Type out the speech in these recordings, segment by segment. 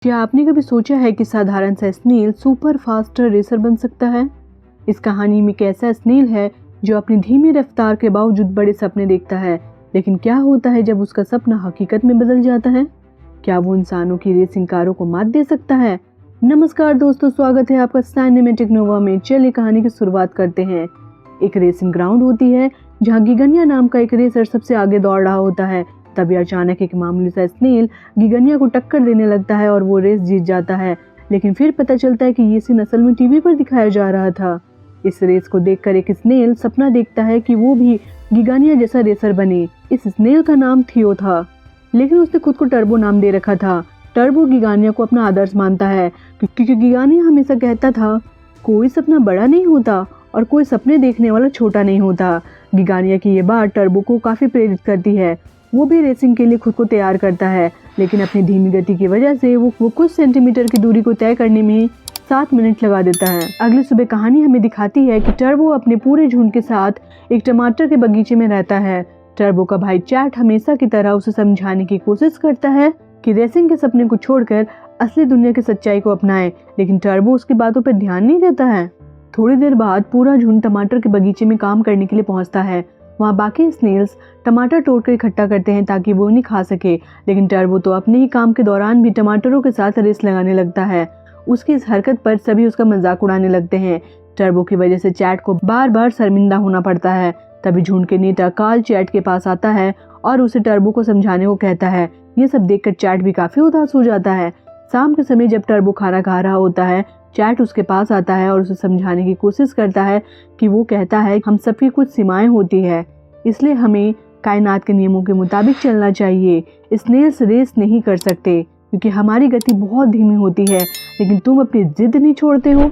क्या आपने कभी सोचा है कि साधारण सा स्नेल सुपर फास्ट रेसर बन सकता है? इस कहानी में एक ऐसा स्नेल है जो अपनी धीमी रफ्तार के बावजूद बड़े सपने देखता है, लेकिन क्या होता है जब उसका सपना हकीकत में बदल जाता है? क्या वो इंसानों की रेसिंग कारों को मात दे सकता है? नमस्कार दोस्तों, स्वागत है आपका सिनेमैटिक नोवा में। चलिए कहानी की शुरुआत करते हैं। एक रेसिंग ग्राउंड होती है जहाँ गिगनिया नाम का एक रेसर सबसे आगे दौड़ रहा होता है। तभी अचानक एक मामूली सा स्नेल गिगनिया को टक्कर देने लगता है और वो रेस जीत जाता है। लेकिन फिर पता चलता है कि ये सीन असल में टीवी पर दिखाया जा रहा था। इस रेस को देखकर एक स्नेल सपना देखता है कि वो भी गिगनिया जैसा रेसर बने। इस स्नेल का नाम थियो था, लेकिन उसने खुद को टर्बो नाम दे रखा था। टर्बो गिगनिया को अपना आदर्श मानता है क्योंकि गिगनिया हमेशा कहता था कोई सपना बड़ा नहीं होता और कोई सपने देखने वाला छोटा नहीं होता। गिगनिया की ये बात टर्बो को काफी प्रेरित करती है। वो भी रेसिंग के लिए खुद को तैयार करता है, लेकिन अपनी धीमी गति की वजह से वो कुछ सेंटीमीटर की दूरी को तय करने में 7 मिनट लगा देता है। अगली सुबह कहानी हमें दिखाती है कि टर्बो अपने पूरे झुंड के साथ एक टमाटर के बगीचे में रहता है। टर्बो का भाई चैट हमेशा की तरह उसे समझाने की कोशिश करता है कि रेसिंग के सपने को छोड़कर असली दुनिया की सच्चाई को अपनाए, लेकिन टर्बो उसकी बातों पर ध्यान नहीं देता है। थोड़ी देर बाद पूरा झुंड टमाटर के बगीचे में काम करने के लिए पहुंचता है। वहाँ बाकी स्नेल्स टमाटर तोड़कर इकट्ठा करते हैं ताकि वो उन्हें खा सके, लेकिन टर्बो तो अपने ही काम के दौरान भी टमाटरों के साथ रेस लगाने लगता है। उसकी इस हरकत पर सभी उसका मजाक उड़ाने लगते हैं। टर्बो की वजह से चैट को बार बार शर्मिंदा होना पड़ता है। तभी झुंड के नेता कार्ल चैट के पास आता है और उसे टर्बो को समझाने को कहता है। ये सब देखकर चैट भी काफी उदास हो जाता है। शाम के समय जब टर्बो खाना खा रहा होता है, चैट उसके पास आता है और उसे समझाने की कोशिश करता है कि वो कहता है हम सबकी कुछ सीमाएं होती है, इसलिए हमें कायनात के नियमों के मुताबिक चलना चाहिए। स्नेल्स रेस नहीं कर सकते क्योंकि हमारी गति बहुत धीमी होती है, लेकिन तुम अपनी जिद नहीं छोड़ते हो,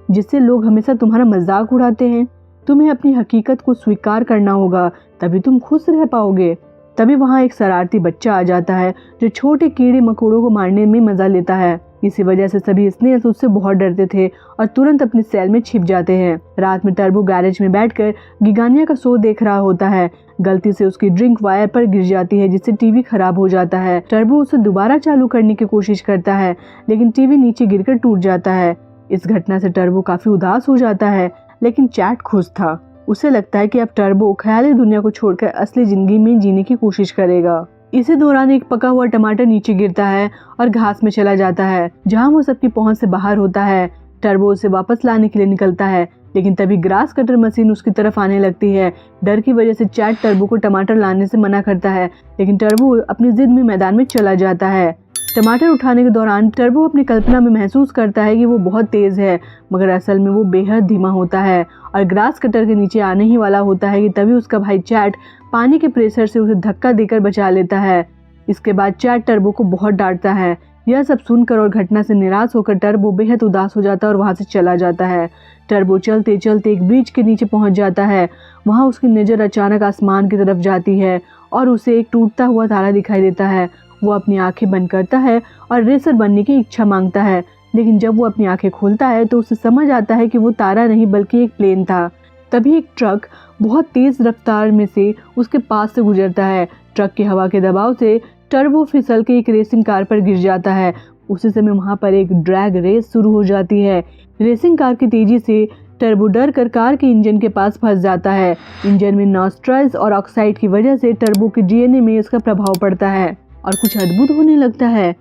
जिससे लोग हमेशा तुम्हारा मजाक उड़ाते हैं। तुम्हें अपनी हकीकत को स्वीकार करना होगा, तभी तुम खुश रह पाओगे। तभी वहाँ एक शरारती बच्चा आ जाता है जो छोटे कीड़े मकोड़ों को मारने में मजा लेता है। इसी वजह से सभी स्नेल्स उससे बहुत डरते थे और तुरंत अपनी सेल में छिप जाते हैं। रात में टर्बो गैरेज में बैठकर गिगनिया का शो देख रहा होता है। गलती से उसकी ड्रिंक वायर पर गिर जाती है, जिससे टीवी खराब हो जाता है। टर्बो उसे दोबारा चालू करने की कोशिश करता है, लेकिन टीवी नीचे गिरकर टूट जाता है। इस घटना से टर्बो काफी उदास हो जाता है, लेकिन चैट खुश था। उसे लगता है कि अब टर्बो ख्याली दुनिया को छोड़कर असली जिंदगी में जीने की कोशिश करेगा। इसी दौरान एक पका हुआ टमाटर नीचे गिरता है और घास में चला जाता है, जहां वो सबकी पहुंच से बाहर होता है। टर्बो उसे वापस लाने के लिए निकलता है, लेकिन तभी ग्रास कटर मशीन उसकी तरफ आने लगती है। डर की वजह से चैट टर्बो को टमाटर लाने से मना करता है, लेकिन टर्बो अपनी जिद में मैदान में चला जाता है। टमाटर उठाने के दौरान टर्बो अपनी कल्पना में महसूस करता है कि वो बहुत तेज है, मगर असल में वो बेहद धीमा होता है और ग्रास कटर के नीचे आने ही वाला होता है कि तभी उसका भाई चैट पानी के प्रेशर से उसे धक्का देकर बचा लेता है। इसके बाद चैट टर्बो को बहुत डांटता है। यह सब सुनकर और घटना से निराश होकर टर्बो बेहद उदास हो जाता है और वहां से चला जाता है। टर्बो चलते चलते एक ब्रिज के नीचे पहुंच जाता है। वहां उसकी नजर अचानक आसमान की तरफ जाती है और उसे एक टूटता हुआ तारा दिखाई देता है। वो अपनी आंखें बंद करता है और रेसर बनने की इच्छा मांगता है, लेकिन जब वो अपनी आंखें खोलता है तो उसे समझ आता है कि वो तारा नहीं बल्कि एक प्लेन था। तभी एक ट्रक बहुत तेज रफ्तार में से उसके पास से गुजरता है। ट्रक की हवा के दबाव से टर्बो फिसल के एक रेसिंग कार पर गिर जाता है। उसी समय वहां पर एक ड्रैग रेस शुरू हो जाती है। रेसिंग कार की तेजी से टर्बो डर कर कार के इंजन के पास फंस जाता है। इंजन में नॉस्ट्रल्स और ऑक्साइड की वजह से टर्बो के डीएनए में इसका प्रभाव पड़ता है और कुछ अद्भुत होने लगता है।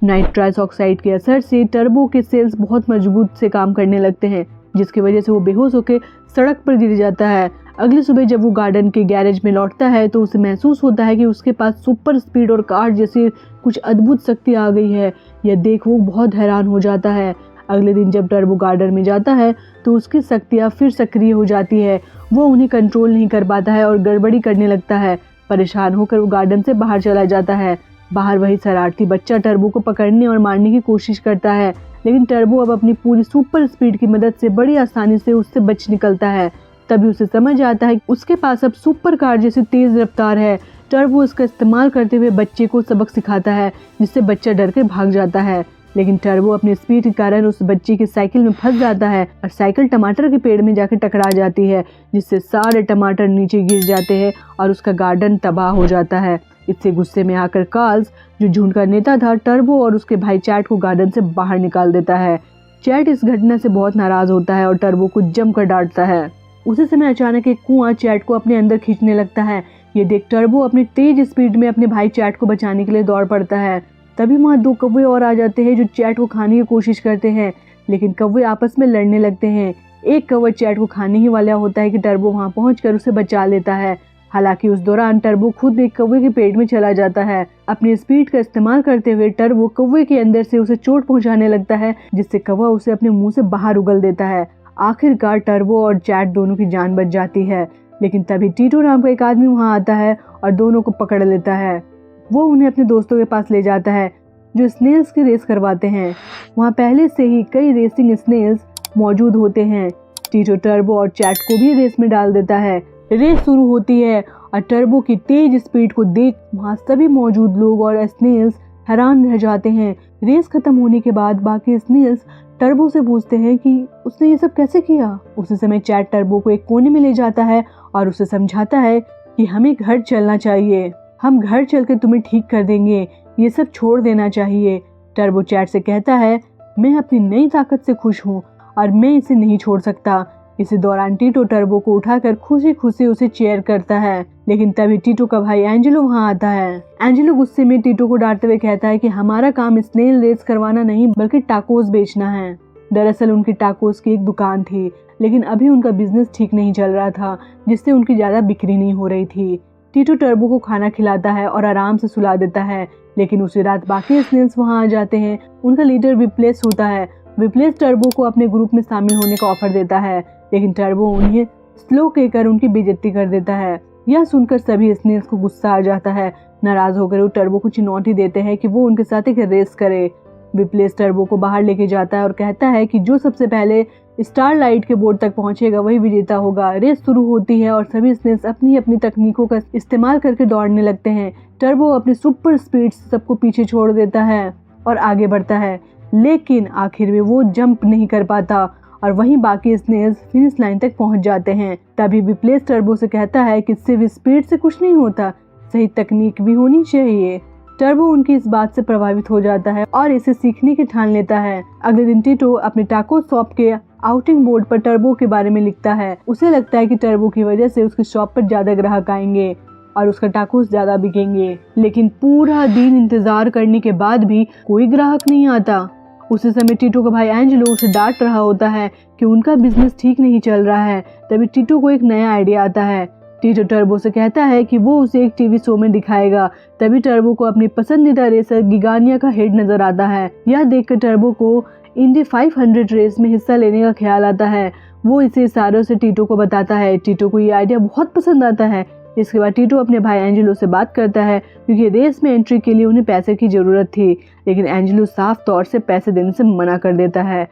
नाइट्रस ऑक्साइड के असर से टर्बो के सेल्स बहुत मजबूत से काम करने लगते हैं, जिसकी वजह से वो बेहोश होकर सड़क पर गिर जाता है। अगली सुबह जब वो गार्डन के गैरेज में लौटता है तो उसे महसूस होता है कि उसके पास सुपर स्पीड और कार जैसी कुछ अद्भुत शक्ति आ गई है। यह देख वो बहुत हैरान हो जाता है। अगले दिन जब टर्बो गार्डन में जाता है तो उसकी शक्तियाँ फिर सक्रिय हो जाती है। वो उन्हें कंट्रोल नहीं कर पाता है और गड़बड़ी करने लगता है। परेशान होकर वो गार्डन से बाहर चला जाता है। बाहर वही शरारती बच्चा टर्बो को पकड़ने और मारने की कोशिश करता है, लेकिन टर्बो अब अपनी पूरी सुपर स्पीड की मदद से बड़ी आसानी से उससे बच निकलता है। तभी उसे समझ आता है कि उसके पास अब सुपर कार जैसी तेज रफ्तार है। टर्बो उसका इस्तेमाल करते हुए बच्चे को सबक सिखाता है, जिससे बच्चा डर के भाग जाता है, लेकिन टर्बो अपनी स्पीड के कारण उस बच्चे की साइकिल में फंस जाता है और साइकिल टमाटर के पेड़ में जाकर टकरा जाती है, जिससे सारे टमाटर नीचे गिर जाते हैं और उसका गार्डन तबाह हो जाता है। इससे गुस्से में आकर कार्ल्स, जो झुंड का नेता था, टर्बो और उसके भाई चैट को गार्डन से बाहर निकाल देता है। चैट इस घटना से बहुत नाराज होता है और टर्बो को जमकर डांटता है। उसी समय अचानक एक कुआं चैट को अपने अंदर खींचने लगता है। ये देख टर्बो अपनी तेज स्पीड में अपने भाई चैट को बचाने के लिए दौड़ पड़ता है। तभी वहाँ 2 कौवे और आ जाते हैं जो चैट को खाने की कोशिश करते हैं, लेकिन कौवे आपस में लड़ने लगते हैं। एक कौवा चैट को खाने ही वाला होता है कि टर्बो वहाँ पहुंचकर उसे बचा लेता है। हालांकि उस दौरान टर्बो खुद एक कौवे के पेट में चला जाता है। अपनी स्पीड का इस्तेमाल करते हुए टर्बो कौवे के अंदर से उसे चोट पहुंचाने लगता है, जिससे कौवा उसे अपने मुंह से बाहर उगल देता है। आखिरकार टर्बो और चैट दोनों की जान बच जाती है, लेकिन तभी टीटो नाम का एक आदमी वहाँ आता है और दोनों को पकड़ लेता है। वो उन्हें अपने दोस्तों के पास ले जाता है जो स्नेल्स की रेस करवाते हैं। वहाँ पहले से ही कई रेसिंग स्नेल्स मौजूद होते हैं। टीटो टर्बो और चैट को भी रेस में डाल देता है। रेस शुरू होती है और टर्बो की तेज स्पीड को देख वहाँ सभी मौजूद लोग और स्नेल्स हैरान रह जाते हैं। रेस खत्म होने के बाद बाकी स्नेल्स टर्बो से पूछते हैं कि उसने ये सब कैसे किया। उसी समय चैट टर्बो को एक कोने में ले जाता है और उसे समझाता है कि हमें घर चलना चाहिए, हम घर चलकर तुम्हें ठीक कर देंगे, ये सब छोड़ देना चाहिए। टर्बो चैट से कहता है, मैं अपनी नई ताकत से खुश हूँ और मैं इसे नहीं छोड़ सकता। इसी दौरान टीटो टर्बो को उठाकर खुशी खुशी उसे चेयर करता है, लेकिन तभी टीटो का भाई एंजेलो वहाँ आता है। एंजेलो गुस्से में टीटो को डांटते हुए कहता है कि हमारा काम स्नेल रेस करवाना नहीं बल्कि टाकोस बेचना है। दरअसल उनकी टाकोस की एक दुकान थी, लेकिन अभी उनका बिजनेस ठीक नहीं चल रहा था, जिससे उनकी ज्यादा बिक्री नहीं हो रही थी। टीटो टर्बो को खाना खिलाता है और आराम से सुला देता है, लेकिन उसी रात बाकी स्नेल्स वहाँ आ जाते हैं। उनका लीडर विप्लेस होता है। विप्लेस टर्बो को अपने ग्रुप में शामिल होने का ऑफर देता है, लेकिन टर्बो उन्हें स्लो कहकर उनकी बेइज्जती कर देता है। यह सुनकर सभी स्नेल्स को गुस्सा आ जाता है। नाराज होकर वो टर्बो को चुनौती देते हैं कि वो उनके साथ एक रेस करे। विप्लेस टर्बो को बाहर लेके जाता है और कहता है कि जो सबसे पहले स्टारलाइट के बोर्ड तक पहुंचेगा वही विजेता होगा। रेस शुरू होती है और सभी स्नेल्स अपनी अपनी तकनीकों का इस्तेमाल करके दौड़ने लगते हैं। टर्बो अपनी सुपर स्पीड से सबको पीछे छोड़ देता है और आगे बढ़ता है, लेकिन आखिर में वो जंप नहीं कर पाता और वहीं बाकी स्नेल्स फिनिश लाइन तक पहुंच जाते हैं। तभी विप्लेस टर्बो से कहता है कि सिर्फ स्पीड से कुछ नहीं होता, सही तकनीक भी होनी चाहिए। टर्बो उनकी इस बात से प्रभावित हो जाता है और इसे सीखने की ठान लेता है। अगले दिन टीटो अपने टाको शॉप के आउटिंग बोर्ड पर टर्बो के बारे में लिखता है। उसे लगता है कि टर्बो की वजह से उसकी शॉप पर ज्यादा ग्राहक आएंगे और उसका टाकोस ज्यादा बिकेंगे, लेकिन पूरा दिन इंतजार करने के बाद भी कोई ग्राहक नहीं आता। उसी समय टीटो का भाई एंजेलो उसे डांट रहा होता है कि उनका बिजनेस ठीक नहीं चल रहा है। तभी टीटो को एक नया आइडिया आता है। टीटो टर्बो से कहता है कि वो उसे एक टीवी शो में दिखाएगा। तभी टर्बो को अपनी पसंदीदा रेसर गिगानिया का हेड नजर आता है। यह देखकर टर्बो को इंडी 500 रेस में हिस्सा लेने का ख्याल आता है। वो इसे इशारों से टीटो को बताता है। टीटो को ये आइडिया बहुत पसंद आता है। इसके बाद टीटो अपने भाई एंजेलो से बात करता है, क्योंकि रेस में एंट्री के लिए उन्हें पैसे की जरूरत थी, लेकिन एंजेलो साफ तौर से पैसे देने से मना कर देता है।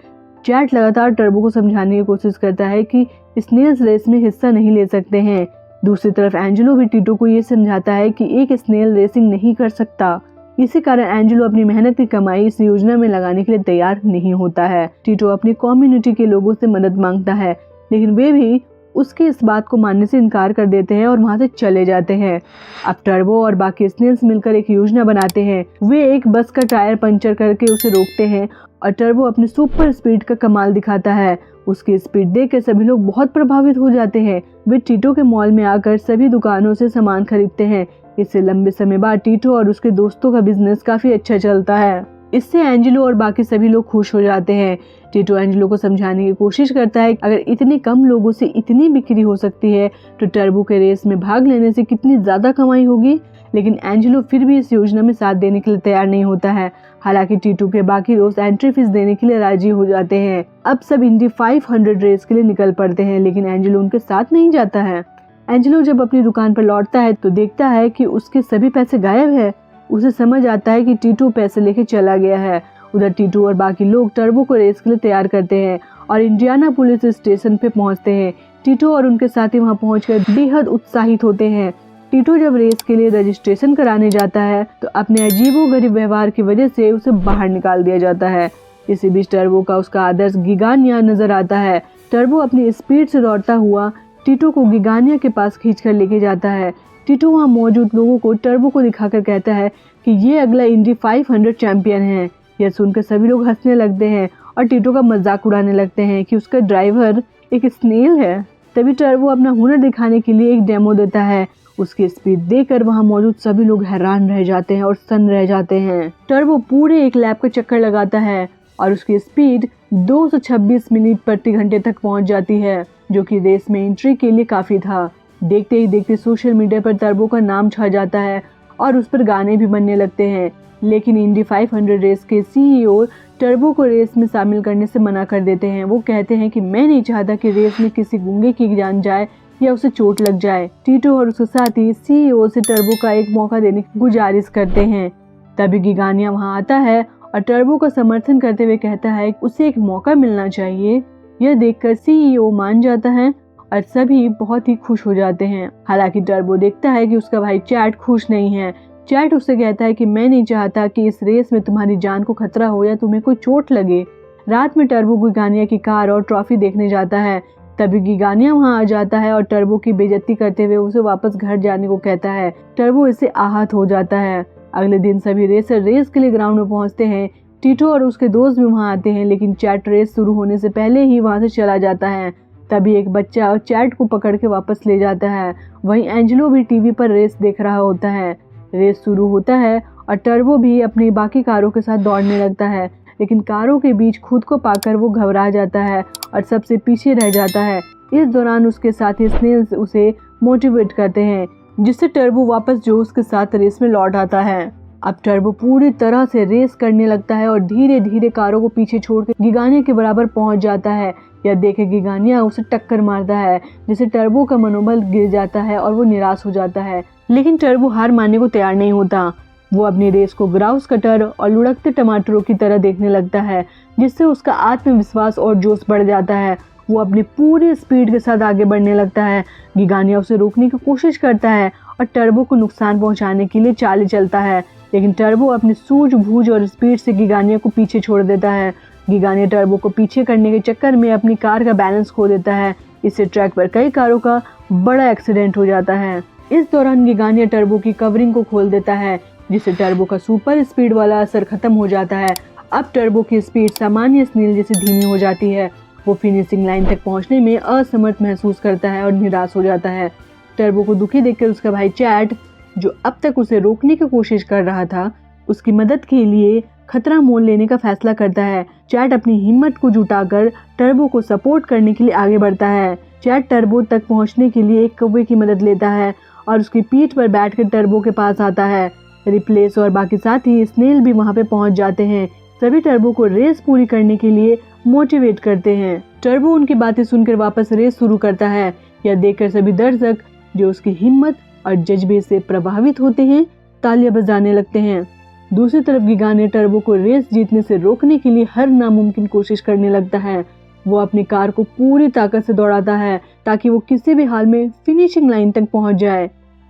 चैट लगातार टर्बो को समझाने की कोशिश करता है कि स्नेल्स रेस में हिस्सा नहीं ले सकते हैं। दूसरी तरफ एंजेलो भी टीटो को ये समझाता है कि एक स्नेल रेसिंग नहीं कर सकता। इसी कारण एंजेलो अपनी मेहनत की कमाई इस योजना में लगाने के लिए तैयार नहीं होता है। टीटो अपनी कम्युनिटी के लोगों से मदद मांगता है, लेकिन वे भी उसके इस बात को मानने से इनकार कर देते हैं और वहाँ से चले जाते हैं। अब टर्बो और बाकी स्नेल्स मिलकर एक योजना बनाते हैं। वे एक बस का टायर पंचर करके उसे रोकते हैं और टर्बो अपनी सुपर स्पीड का कमाल दिखाता है। उसकी स्पीड देखकर सभी लोग बहुत प्रभावित हो जाते हैं। वे टीटो के मॉल में आकर सभी दुकानों से सामान खरीदते हैं। इससे लंबे समय बाद टीटो और उसके दोस्तों का बिजनेस काफी अच्छा चलता है। इससे एंजेलो और बाकी सभी लोग खुश हो जाते हैं। टीटो एंजेलो को समझाने की कोशिश करता है अगर इतने कम लोगों से इतनी बिक्री हो सकती है तो टर्बो के रेस में भाग लेने से कितनी ज्यादा कमाई होगी, लेकिन एंजेलो फिर भी इस योजना में साथ देने के लिए तैयार नहीं होता है। हालांकि टीटो के बाकी दोस्त एंट्री फीस देने के लिए राजी हो जाते हैं। अब सब इंडी 500 रेस के लिए निकल पड़ते हैं, लेकिन एंजेलो उनके साथ नहीं जाता है। एंजेलो जब अपनी दुकान पर लौटता है तो देखता है कि उसके सभी पैसे गायब है। उसे समझ आता है कि टीटो पैसे लेके चला गया है। उधर टीटो और बाकी लोग टर्बो को रेस के लिए तैयार करते हैं और इंडियाना पुलिस स्टेशन पे पहुंचते हैं। टीटो और उनके साथी वहां पहुंचकर बेहद उत्साहित होते हैं। टीटो जब रेस के लिए रजिस्ट्रेशन कराने जाता है तो अपने अजीबोगरीब व्यवहार की वजह से उसे बाहर निकाल दिया जाता है। इसी बीच टर्बो का उसका आदर्श गिगानिया नजर आता है। टर्बो अपनी स्पीड से दौड़ता हुआ टीटो को गिगानिया के पास खींचकर लेके जाता है। टीटो वहाँ मौजूद लोगों को टर्बो को दिखाकर कहता है कि ये अगला इंडी 500 चैंपियन है। यह सुनकर सभी लोग हंसने लगते हैं और टीटो का मजाक उड़ाने लगते हैं कि उसका ड्राइवर एक स्नेल है। तभी टर्बो अपना हुनर दिखाने के लिए एक डेमो देता है। उसकी स्पीड देखकर वहाँ मौजूद सभी लोग हैरान रह जाते हैं और स्तन रह जाते हैं। टर्बो पूरे एक लैप का चक्कर लगाता है और उसकी स्पीड 226 मिनट प्रति घंटे तक पहुंच जाती है, जो कि रेस में एंट्री के लिए काफी था। देखते ही देखते सोशल मीडिया पर टर्बो का नाम छा जाता है और उस पर गाने भी बनने लगते हैं। लेकिन इंडी 500 रेस के सीईओ टर्बो को रेस में शामिल करने से मना कर देते हैं। वो कहते हैं कि मैं नहीं चाहता कि रेस में किसी गूंगे की जान जाए या उसे चोट लग जाए। टीटो और उसके साथी सीईओ से टर्बो का एक मौका देने की गुजारिश करते हैं। तभी गिगानिया वहां आता है और टर्बो का समर्थन करते हुए कहता है कि उसे एक मौका मिलना चाहिए। यह देखकर सीईओ मान जाता है और सभी बहुत ही खुश हो जाते हैं। हालांकि टर्बो देखता है कि उसका भाई चैट खुश नहीं है। चैट उससे कहता है कि मैं नहीं चाहता कि इस रेस में तुम्हारी जान को खतरा हो या तुम्हें कोई चोट लगे। रात में टर्बो गिगानिया की कार और ट्रॉफी देखने जाता है। तभी गिगानिया वहां आ जाता है और टर्बो की बेइज्जती करते हुए उसे वापस घर जाने को कहता है। टर्बो इससे आहत हो जाता है। अगले दिन सभी रेसर रेस के लिए ग्राउंड में पहुंचते हैं। टीटो और उसके दोस्त भी वहां आते हैं, लेकिन चैट रेस शुरू होने से पहले ही वहां से चला जाता है। तभी एक बच्चा चैट को पकड़ के वापस ले जाता है। वहीं एंजेलो भी टीवी पर रेस देख रहा होता है। रेस शुरू होता है और टर्बो भी अपनी बाकी कारों के साथ दौड़ने लगता है, लेकिन कारों के बीच खुद को पाकर वो घबरा जाता है और सबसे पीछे रह जाता है। इस दौरान उसके साथी स्नेल्स उसे मोटिवेट करते हैं, जिससे टर्बो वापस जोश के साथ रेस में लौट आता है। अब टर्बो पूरी तरह से रेस करने लगता है और धीरे धीरे कारों को पीछे छोड़कर गिगानिया के बराबर पहुंच जाता है। यह देखे गिगानिया उसे टक्कर मारता है, जिससे टर्बो का मनोबल गिर जाता है और वो निराश हो जाता है। लेकिन टर्बो हार मानने को तैयार नहीं होता। वो अपनी रेस को ग्राउस कटर और लुढ़कते टमाटरों की तरह देखने लगता है, जिससे उसका आत्मविश्वास और जोश बढ़ जाता है। वो अपनी पूरी स्पीड के साथ आगे बढ़ने लगता है। गिगानिया उसे रोकने की कोशिश करता है और टर्बो को नुकसान पहुंचाने के लिए चाल चलता है, लेकिन टर्बो अपनी सूझबूझ और स्पीड से गिगानिया को पीछे छोड़ देता है। गिगानिया टर्बो को पीछे करने के चक्कर में अपनी कार का बैलेंस खो देता है। इससे ट्रैक पर कई कारों का बड़ा एक्सीडेंट हो जाता है। इस दौरान गिगानिया टर्बो की कवरिंग को खोल देता है, जिससे टर्बो का सुपर स्पीड वाला असर खत्म हो जाता है। अब टर्बो की स्पीड सामान्य स्नेल जैसे धीमी हो जाती है। वो फिनिशिंग लाइन तक पहुंचने में असमर्थ महसूस करता है और निराश हो जाता है। टर्बो को दुखी देखकर उसका भाई चैट, जो अब तक उसे रोकने की कोशिश कर रहा था, उसकी मदद के लिए खतरा मोल लेने का फैसला करता है। चैट अपनी हिम्मत को जुटाकर टर्बो को सपोर्ट करने के लिए आगे बढ़ता है। चैट टर्बो तक पहुंचने के लिए एक कौवे की मदद लेता है और उसकी पीठ पर बैठकर टर्बो के पास आता है। रिप्लेस और बाकी साथी स्नेल भी वहां पे पहुंच जाते हैं। सभी टर्बो को रेस पूरी करने के लिए मोटिवेट करते हैं। टर्बो उनकी बातें सुनकर वापस रेस शुरू करता है। यह देखकर सभी दर्शक, जो उसकी हिम्मत और जज्बे से प्रभावित होते हैं, तालियां बजाने लगते हैं। दूसरी तरफ गिगानिया टर्बो को रेस जीतने से रोकने के लिए हर नामुमकिन कोशिश करने लगता है। वो अपनी कार को पूरी ताकत से दौड़ाता है ताकि वो किसी भी हाल में फिनिशिंग लाइन तक पहुंच जाए।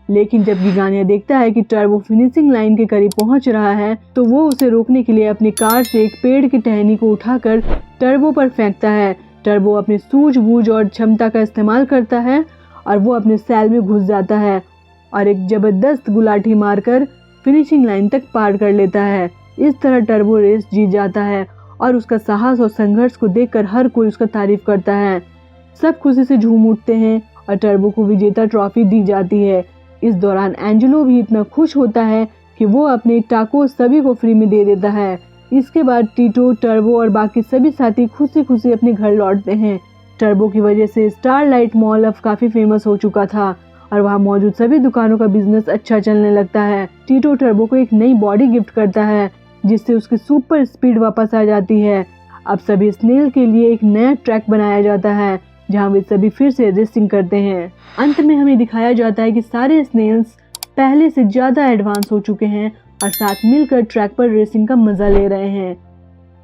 लेकिन जब गिगानिया देखता है कि टर्बो फिनिशिंग लाइन के करीब पहुंच रहा है, तो वो उसे रोकने के लिए अपनी कार से एक पेड़ की टहनी को उठाकर टर्बो पर फेंकता है। टर्बो अपनी सूझबूझ और क्षमता का इस्तेमाल करता है और वो अपने सेल में घुस जाता है और एक जबरदस्त गुलाठी मारकर फिनिशिंग लाइन तक पार कर लेता है। इस तरह टर्बो रेस जीत जाता है और उसका साहस और संघर्ष को देखकर हर कोई उसका तारीफ करता है। सब खुशी से झूम उठते हैं और टर्बो को विजेता ट्रॉफी दी जाती है। इस दौरान एंजेलो भी इतना खुश होता है कि वो अपने टाको सभी को फ्री में दे देता है। इसके बाद टीटो, टर्बो और बाकी सभी साथी खुशी खुशी अपने घर लौटते हैं। टर्बो की वजह से स्टारलाइट मॉल अब काफी फेमस हो चुका था और वहाँ मौजूद सभी दुकानों का बिजनेस अच्छा चलने लगता है। टीटो टर्बो को एक नई बॉडी गिफ्ट करता है, जिससे उसकी सुपर स्पीड वापस आ जाती है। अब सभी स्नेल के लिए एक नया ट्रैक बनाया जाता है, जहाँ वे सभी फिर से रेसिंग करते हैं। अंत में हमें दिखाया जाता है कि सारे स्नेल्स पहले से ज्यादा एडवांस हो चुके हैं और साथ मिलकर ट्रैक पर रेसिंग का मजा ले रहे हैं।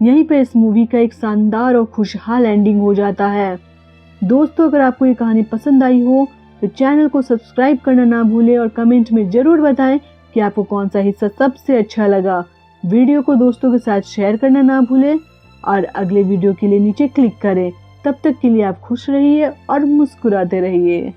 यहीं पर इस मूवी का एक शानदार और खुशहाल एंडिंग हो जाता है। दोस्तों, अगर आपको ये कहानी पसंद आई हो तो चैनल को सब्सक्राइब करना ना भूलें और कमेंट में जरूर बताएं कि आपको कौन सा हिस्सा सबसे अच्छा लगा। वीडियो को दोस्तों के साथ शेयर करना ना भूलें और अगले वीडियो के लिए नीचे क्लिक करें। तब तक के लिए आप खुश रहिए और मुस्कुराते रहिए।